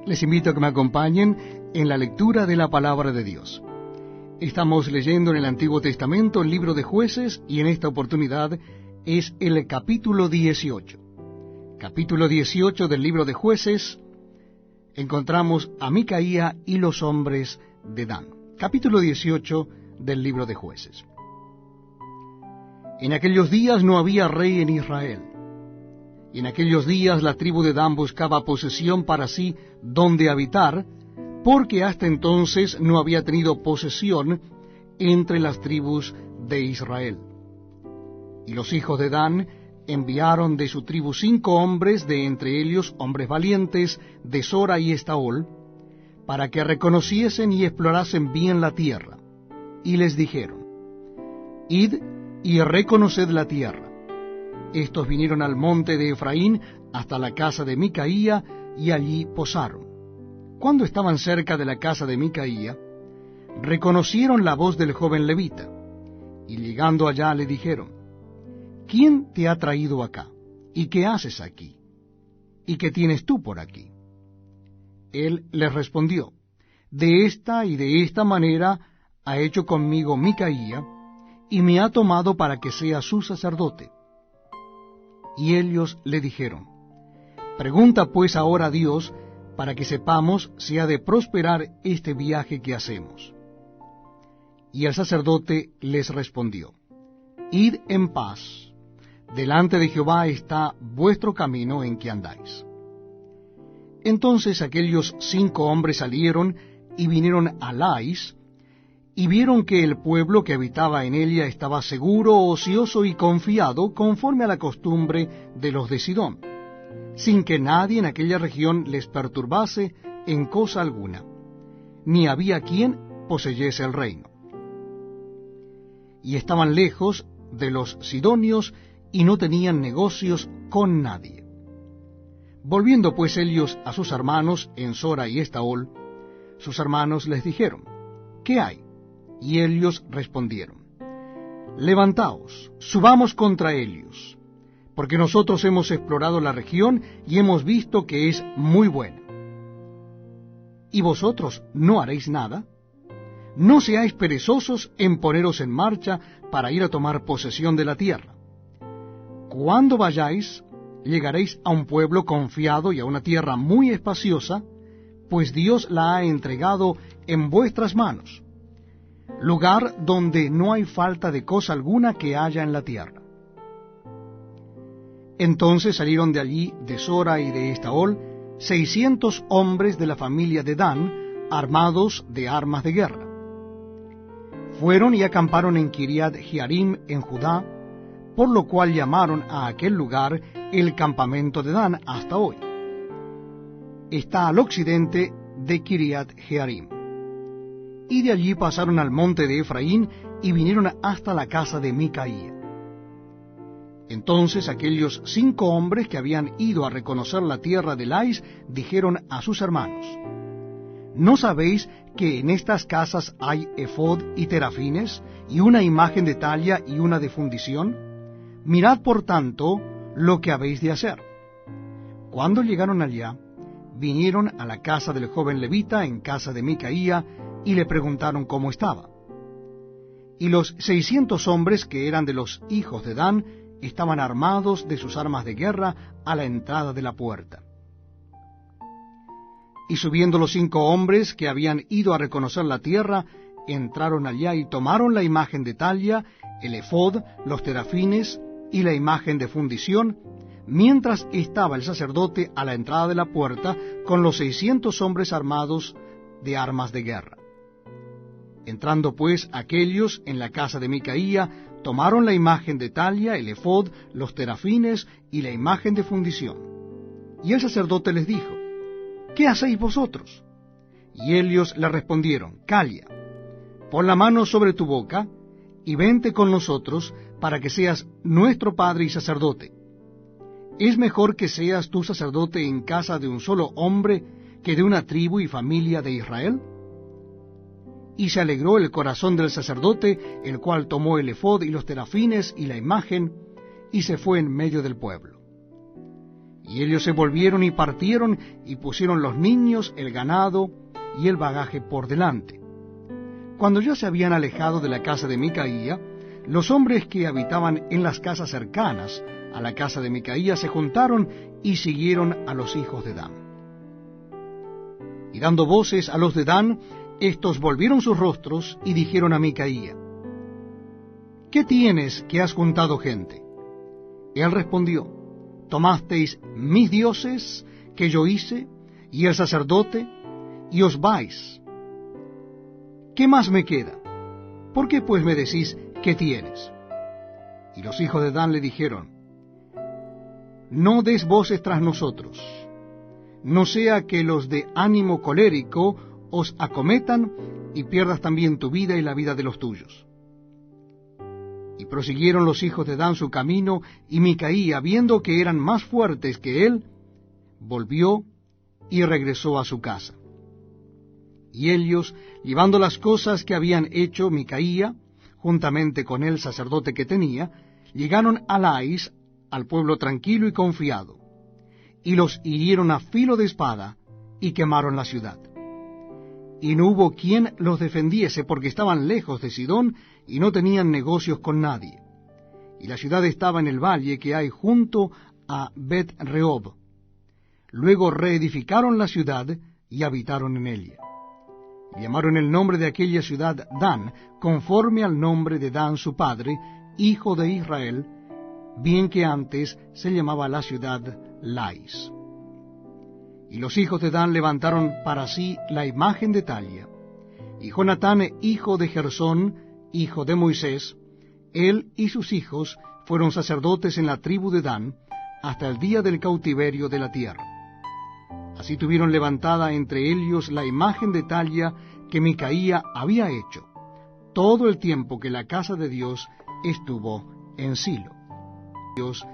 Les invito a que me acompañen en la lectura de la Palabra de Dios. Estamos leyendo en el Antiguo Testamento el libro de Jueces y en esta oportunidad es el capítulo 18. Capítulo 18 del libro de Jueces, encontramos a Micaía y los hombres de Dan. Capítulo 18 del libro de Jueces. En aquellos días no había rey en Israel. Y en aquellos días la tribu de Dan buscaba posesión para sí donde habitar, porque hasta entonces no había tenido posesión entre las tribus de Israel. Y los hijos de Dan enviaron de su tribu 5 hombres, de entre ellos hombres valientes, de Sora y Estaol, para que reconociesen y explorasen bien la tierra. Y les dijeron: Id y reconoced la tierra. Estos vinieron al monte de Efraín hasta la casa de Micaía, y allí posaron. Cuando estaban cerca de la casa de Micaía, reconocieron la voz del joven levita, y llegando allá le dijeron: ¿Quién te ha traído acá? ¿Y qué haces aquí? ¿Y qué tienes tú por aquí? Él les respondió: De esta y de esta manera ha hecho conmigo Micaía, y me ha tomado para que sea su sacerdote. Y ellos le dijeron: Pregunta pues ahora a Dios, para que sepamos si ha de prosperar este viaje que hacemos. Y el sacerdote les respondió: Id en paz, delante de Jehová está vuestro camino en que andáis. Entonces aquellos 5 hombres salieron y vinieron a Lais, y vieron que el pueblo que habitaba en ella estaba seguro, ocioso y confiado, conforme a la costumbre de los de Sidón, sin que nadie en aquella región les perturbase en cosa alguna, ni había quien poseyese el reino. Y estaban lejos de los sidonios, y no tenían negocios con nadie. Volviendo pues ellos a sus hermanos en Sora y Estaol, sus hermanos les dijeron: ¿Qué hay? Y ellos respondieron: Levantaos, subamos contra ellos, porque nosotros hemos explorado la región y hemos visto que es muy buena. ¿Y vosotros no haréis nada? No seáis perezosos en poneros en marcha para ir a tomar posesión de la tierra. Cuando vayáis, llegaréis a un pueblo confiado y a una tierra muy espaciosa, pues Dios la ha entregado en vuestras manos, lugar donde no hay falta de cosa alguna que haya en la tierra. Entonces salieron de allí, de Sora y de Estaol, 600 hombres de la familia de Dan, armados de armas de guerra. Fueron y acamparon en Kiriat Jearim, en Judá, por lo cual llamaron a aquel lugar el campamento de Dan hasta hoy. Está al occidente de Kiriat Jearim. Y de allí pasaron al monte de Efraín y vinieron hasta la casa de Micaía. Entonces aquellos 5 hombres que habían ido a reconocer la tierra de Lais dijeron a sus hermanos: ¿No sabéis que en estas casas hay efod y terafines, y una imagen de talla y una de fundición? Mirad por tanto lo que habéis de hacer. Cuando llegaron allá, vinieron a la casa del joven levita en casa de Micaía, y le preguntaron cómo estaba. Y los 600 hombres que eran de los hijos de Dan estaban armados de sus armas de guerra a la entrada de la puerta. Y subiendo los 5 hombres que habían ido a reconocer la tierra, entraron allá y tomaron la imagen de talla, el efod, los terafines y la imagen de fundición, mientras estaba el sacerdote a la entrada de la puerta con los 600 hombres armados de armas de guerra. Entrando pues aquellos en la casa de Micaía, tomaron la imagen de talla, el efod, los terafines y la imagen de fundición. Y el sacerdote les dijo: ¿Qué hacéis vosotros? Y ellos le respondieron: Calla, pon la mano sobre tu boca, y vente con nosotros, para que seas nuestro padre y sacerdote. ¿Es mejor que seas tú sacerdote en casa de un solo hombre que de una tribu y familia de Israel? Y se alegró el corazón del sacerdote, el cual tomó el efod y los terafines y la imagen, y se fue en medio del pueblo. Y ellos se volvieron y partieron, y pusieron los niños, el ganado y el bagaje por delante. Cuando ya se habían alejado de la casa de Micaía, los hombres que habitaban en las casas cercanas a la casa de Micaía se juntaron y siguieron a los hijos de Dan. Y dando voces a los de Dan, estos volvieron sus rostros y dijeron a Micaía: ¿Qué tienes que has juntado gente? Él respondió: Tomasteis mis dioses que yo hice, y el sacerdote, y os vais. ¿Qué más me queda? ¿Por qué pues me decís qué tienes? Y los hijos de Dan le dijeron: No des voces tras nosotros, no sea que los de ánimo colérico os acometan y pierdas también tu vida y la vida de los tuyos. Y prosiguieron los hijos de Dan su camino, y Micaía, viendo que eran más fuertes que él, volvió y regresó a su casa. Y ellos, llevando las cosas que habían hecho Micaía, juntamente con el sacerdote que tenía, llegaron a Lais, al pueblo tranquilo y confiado, y los hirieron a filo de espada, y quemaron la ciudad. Y no hubo quien los defendiese, porque estaban lejos de Sidón, y no tenían negocios con nadie. Y la ciudad estaba en el valle que hay junto a Bet-Rehob. Luego reedificaron la ciudad, y habitaron en ella. Y llamaron el nombre de aquella ciudad Dan, conforme al nombre de Dan su padre, hijo de Israel, bien que antes se llamaba la ciudad Lais. Y los hijos de Dan levantaron para sí la imagen de Talia. Y Jonatán, hijo de Gersón, hijo de Moisés, él y sus hijos fueron sacerdotes en la tribu de Dan, hasta el día del cautiverio de la tierra. Así tuvieron levantada entre ellos la imagen de Talia que Micaía había hecho, todo el tiempo que la casa de Dios estuvo en Silo. Dios